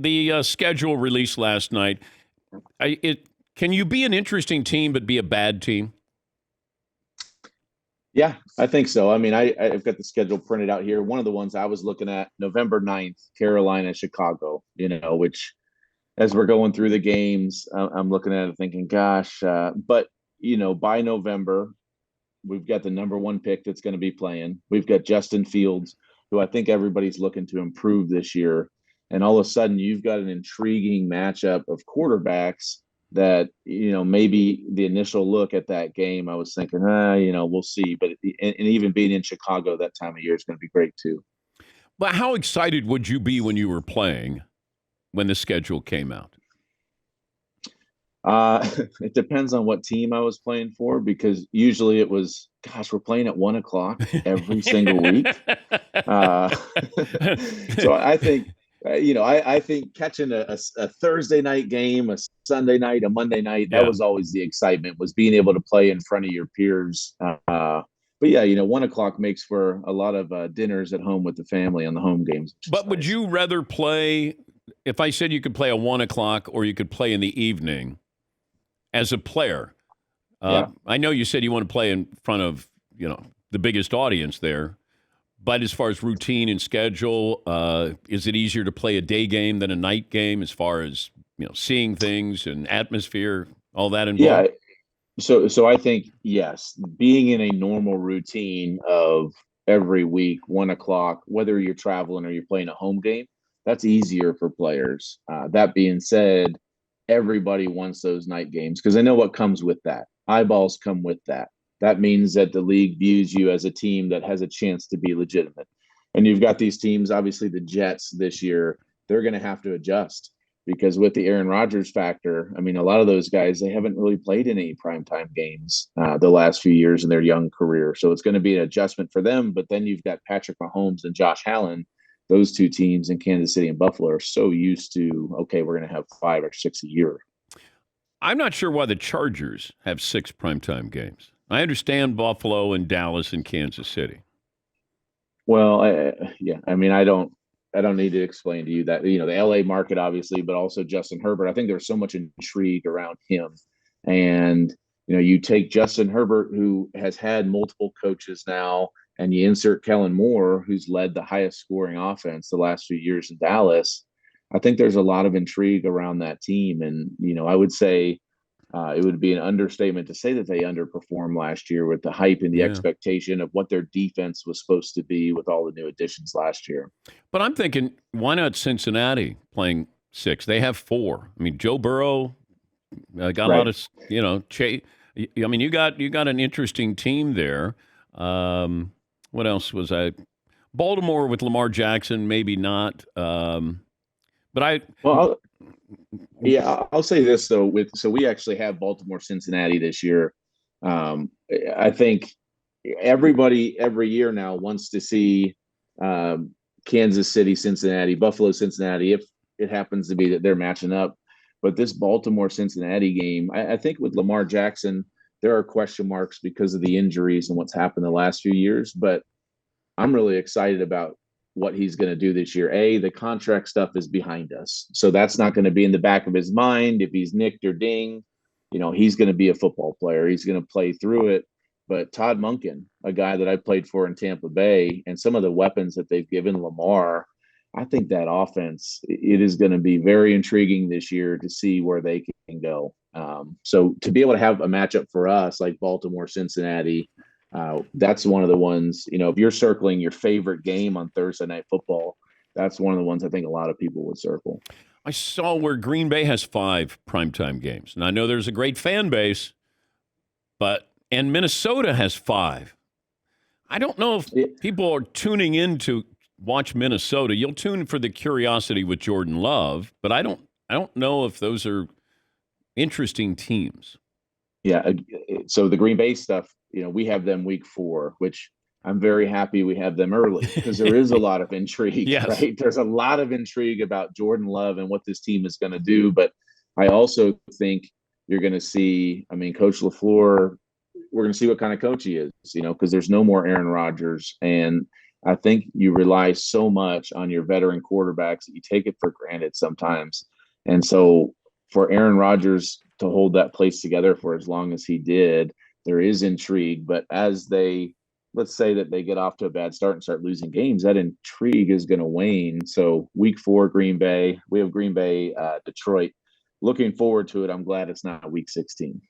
the schedule released last night. Can you be an interesting team but be a bad team? Yeah, I think so. I mean, I've got the schedule printed out here. One of the ones I was looking at, November 9th, Carolina, Chicago, which as we're going through the games, I'm looking at it thinking, gosh, but, by November, we've got the number one pick that's going to be playing. We've got Justin Fields, who I think everybody's looking to improve this year. And all of a sudden, you've got an intriguing matchup of quarterbacks that, maybe the initial look at that game, I was thinking, we'll see. But and even being in Chicago that time of year is going to be great too. But how excited would you be when you were playing when the schedule came out? It depends on what team I was playing for, because usually it was, gosh, we're playing at 1 o'clock every single week. Uh, so I think, I think catching a Thursday night game, a Sunday night, a Monday night, that Yeah. was always the excitement, was being able to play in front of your peers. But yeah, 1 o'clock makes for a lot of dinners at home with the family on the home games. But would you rather play, if I said you could play at 1 o'clock or you could play in the evening as a player? Yeah. I know you said you want to play in front of, the biggest audience there. But as far as routine and schedule, is it easier to play a day game than a night game as far as, seeing things and atmosphere, all that involved? Yeah. So I think, yes, being in a normal routine of every week, 1 o'clock, whether you're traveling or you're playing a home game, that's easier for players. That being said, everybody wants those night games because they know what comes with that. Eyeballs come with that. That means that the league views you as a team that has a chance to be legitimate. And you've got these teams, obviously the Jets this year, they're going to have to adjust because with the Aaron Rodgers factor, I mean, a lot of those guys, they haven't really played in any primetime games the last few years in their young career. So it's going to be an adjustment for them. But then you've got Patrick Mahomes and Josh Allen. Those two teams in Kansas City and Buffalo are so used to, okay, we're going to have 5 or 6 a year. I'm not sure why the Chargers have 6 primetime games. I understand Buffalo and Dallas and Kansas City. Well, yeah, I mean, I don't need to explain to you that, the LA market, obviously, but also Justin Herbert. I think there's so much intrigue around him. And, you take Justin Herbert, who has had multiple coaches now, and you insert Kellen Moore, who's led the highest scoring offense the last few years in Dallas. I think there's a lot of intrigue around that team. And, I would say it would be an understatement to say that they underperformed last year with the hype and the expectation of what their defense was supposed to be with all the new additions last year. But I'm thinking, why not Cincinnati playing 6? They have 4. I mean, Joe Burrow got a lot of, I mean, you got an interesting team there. What else was I? Baltimore with Lamar Jackson, maybe not. Well, I'll say this though. So we actually have Baltimore, Cincinnati this year. I think everybody every year now wants to see Kansas City, Cincinnati, Buffalo, Cincinnati, if it happens to be that they're matching up. But this Baltimore Cincinnati game, I think with Lamar Jackson, there are question marks because of the injuries and what's happened the last few years. But I'm really excited about what he's going to do this year. The contract stuff is behind us. So that's not going to be in the back of his mind. If he's nicked or dinged, he's going to be a football player. He's going to play through it. But Todd Monken, a guy that I played for in Tampa Bay, and some of the weapons that they've given Lamar, I think that offense, it is going to be very intriguing this year to see where they can go. So to be able to have a matchup for us like Baltimore, Cincinnati, that's one of the ones, if you're circling your favorite game on Thursday Night Football, that's one of the ones I think a lot of people would circle. I saw where Green Bay has 5 primetime games. And I know there's a great fan base, and Minnesota has 5. I don't know if people are tuning in to watch Minnesota. You'll tune for the curiosity with Jordan Love, but I don't know if those are interesting teams. Yeah. So the Green Bay stuff, we have them week 4, which I'm very happy we have them early because there is a lot of intrigue, right? There's a lot of intrigue about Jordan Love and what this team is going to do. But I also think you're going to see, Coach LaFleur, we're going to see what kind of coach he is, because there's no more Aaron Rodgers. And I think you rely so much on your veteran quarterbacks that you take it for granted sometimes. And so for Aaron Rodgers to hold that place together for as long as he did, there is intrigue. But as they, let's say that they get off to a bad start and start losing games, that intrigue is going to wane. So week 4, Green Bay, we have Green Bay, Detroit. Looking forward to it. I'm glad it's not week 16.